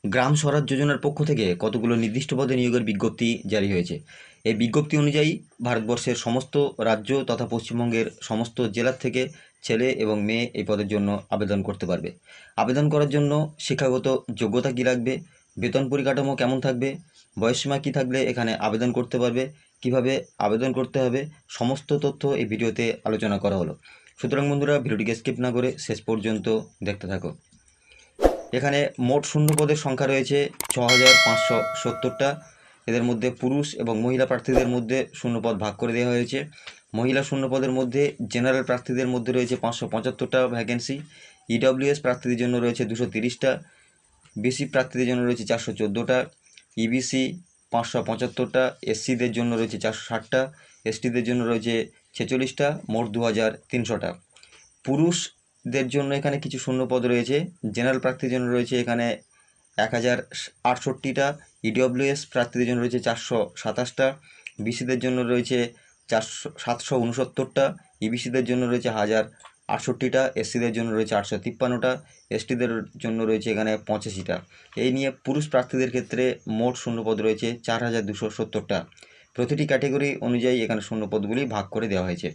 গ্রাম স্বরাজ যোজনার পক্ষ থেকে কতগুলো নির্দিষ্ট পদে নিয়োগের বিজ্ঞপ্তি জারি হয়েছে। এই বিজ্ঞপ্তি অনুযায়ী ভারতবর্ষের সমস্ত রাজ্য তথা পশ্চিমবঙ্গের সমস্ত জেলার থেকে ছেলে এবং মেয়ে এই পদের জন্য আবেদন করতে পারবে। আবেদন করার জন্য শিক্ষাগত যোগ্যতা কী লাগবে, বেতন পরিকাঠামো কেমন থাকবে, বয়সসীমা কী থাকলে এখানে আবেদন করতে পারবে, কিভাবে আবেদন করতে হবে, সমস্ত তথ্য এই ভিডিওতে আলোচনা করা হলো। সুতরাং বন্ধুরা, ভিডিওটিকে স্কিপ না করে শেষ পর্যন্ত দেখতে থাকো। এখানে মোট শূন্য পদের সংখ্যা রয়েছে 6570টা। এদের মধ্যে পুরুষ এবং মহিলা প্রার্থীদের মধ্যে শূন্যপদ ভাগ করে দেওয়া হয়েছে। মহিলা শূন্যপদের মধ্যে জেনারেল প্রার্থীদের মধ্যে রয়েছে 575টা ভ্যাকেন্সি, ইডব্লিউএস প্রার্থীদের জন্য রয়েছে 230টা, বিসি প্রার্থীদের জন্য রয়েছে 414টা, ইবিসি 575টা, এসসিদের জন্য রয়েছে 460টা, এসটিদের জন্য রয়েছে 46টা, মোট 2300টা। পুরুষদের জন্য এখানে কিছু শূন্যপদ রয়েছে। জেনারেল প্রার্থীর জন্য রয়েছে এখানে 1068টা, ইডব্লিউএস প্রার্থীদের জন্য রয়েছে 427টা, বিসিদের জন্য রয়েছে 769টা, ইবিসিদের জন্য রয়েছে 1068টা, এসসিদের জন্য রয়েছে 853টা, এসটিদের জন্য রয়েছে এখানে 85টা। এই নিয়ে পুরুষ প্রার্থীদের ক্ষেত্রে মোট শূন্যপদ রয়েছে 4270টা। প্রতিটি ক্যাটেগরি অনুযায়ী এখানে শূন্যপদগুলি ভাগ করে দেওয়া হয়েছে।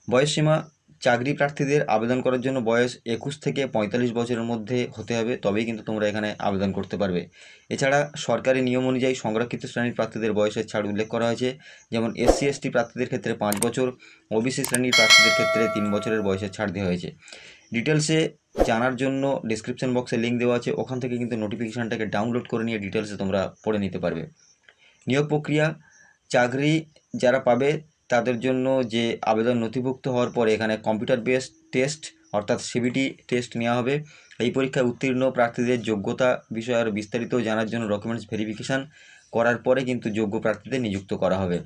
বয়সসীমা: চাকরি প্রার্থীদের আবেদন করার জন্য বয়স 21 থেকে 45 বছরের মধ্যে হতে হবে, তবেই কিন্তু তোমরা এখানে আবেদন করতে পারবে। এছাড়া সরকারি নিয়ম অনুযায়ী সংরক্ষিত শ্রেণীর প্রার্থীদের বয়সের ছাড় উল্লেখ করা হয়েছে, যেমন এসসি এসটি প্রার্থীদের ক্ষেত্রে 5 বছর, ওবিসি শ্রেণীর প্রার্থীদের ক্ষেত্রে 3 বছরের বয়সের ছাড় দেওয়া হয়েছে। ডিটেলসে জানার জন্য ডিসক্রিপশন বক্সে লিঙ্ক দেওয়া আছে, ওখান থেকে কিন্তু নোটিফিকেশানটাকে ডাউনলোড করে নিয়ে ডিটেলসে তোমরা পড়ে নিতে পারবে। নিয়োগ প্রক্রিয়া: চাকরি যারা পাবে তাদের জন্য যে আবেদন নথিভুক্ত হওয়ার পরে এখানে কম্পিউটার বেসড টেস্ট অর্থাৎ সিবিটি টেস্ট নেওয়া হবে। এই পরীক্ষায় উত্তীর্ণ প্রার্থীদের যোগ্যতা বিষয়ে আরও বিস্তারিত জানার জন্য ডকুমেন্টস ভেরিফিকেশান করার পরে কিন্তু যোগ্য প্রার্থীদের নিযুক্ত করা হবে।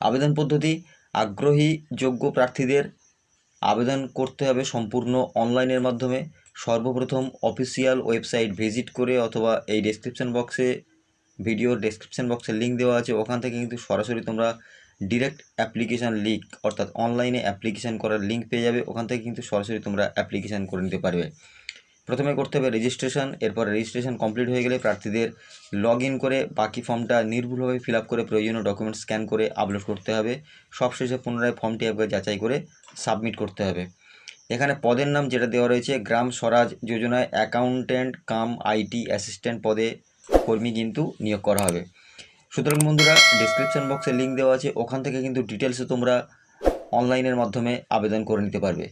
আবেদন পদ্ধতি: আগ্রহী যোগ্য প্রার্থীদের আবেদন করতে হবে সম্পূর্ণ অনলাইনের মাধ্যমে। সর্বপ্রথম অফিসিয়াল ওয়েবসাইট ভিজিট করে অথবা এই ভিডিওর ডেসক্রিপশন বক্সে লিঙ্ক দেওয়া আছে, ওখান থেকে কিন্তু সরাসরি তোমরা ডিরেক্ট অ্যাপ্লিকেশান লিঙ্ক অর্থাৎ অনলাইনে অ্যাপ্লিকেশান করার লিঙ্ক পেয়ে যাবে, ওখান থেকে কিন্তু সরাসরি তোমরা অ্যাপ্লিকেশান করে নিতে পারবে। প্রথমে করতে হবে রেজিস্ট্রেশন, এরপর রেজিস্ট্রেশন কমপ্লিট হয়ে গেলে প্রার্থীদের লগ ইন করে বাকি ফর্মটা নির্ভুলভাবে ফিল আপ করে প্রয়োজনীয় ডকুমেন্টস স্ক্যান করে আপলোড করতে হবে। সবশেষে পুনরায় ফর্মটি একবার যাচাই করে সাবমিট করতে হবে। এখানে পদের নাম যেটা দেওয়া রয়েছে, গ্রাম স্বরাজ যোজনায় অ্যাকাউন্ট্যান্ট কাম আইটি অ্যাসিস্ট্যান্ট পদে কর্মী কিন্তু নিয়োগ করা হবে। সুতরাং বন্ধুরা, ডিসক্রিপশন বক্সে লিঙ্ক দেওয়া আছে, ওখান থেকে কিন্তু ডিটেলসে তোমরা অনলাইনের মাধ্যমে আবেদন করে নিতে পারবে।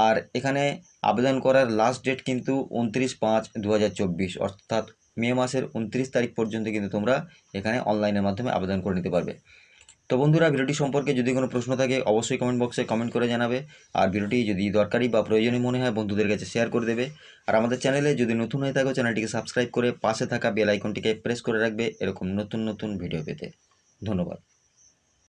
আর এখানে আবেদন করার লাস্ট ডেট কিন্তু 29/5/2024 অর্থাৎ মে মাসের 29 তারিখ পর্যন্ত কিন্তু তোমরা এখানে অনলাইনের মাধ্যমে আবেদন করে নিতে পারবে। তো বন্ধুরা, ভিডিওটি সম্পর্কে যদি কোনো প্রশ্ন থাকে অবশ্যই কমেন্ট বক্সে কমেন্ট করে জানাবে। আর ভিডিওটি যদি দরকারি বা প্রয়োজনীয় মনে হয় বন্ধুদের কাছে শেয়ার করে দেবে। আর আমাদের চ্যানেলে যদি নতুন হয়ে থাকো চ্যানেলটিকে সাবস্ক্রাইব করে পাশে থাকা বেল আইকনটিকে প্রেস করে রাখবে এরকম নতুন নতুন ভিডিও পেতে। ধন্যবাদ।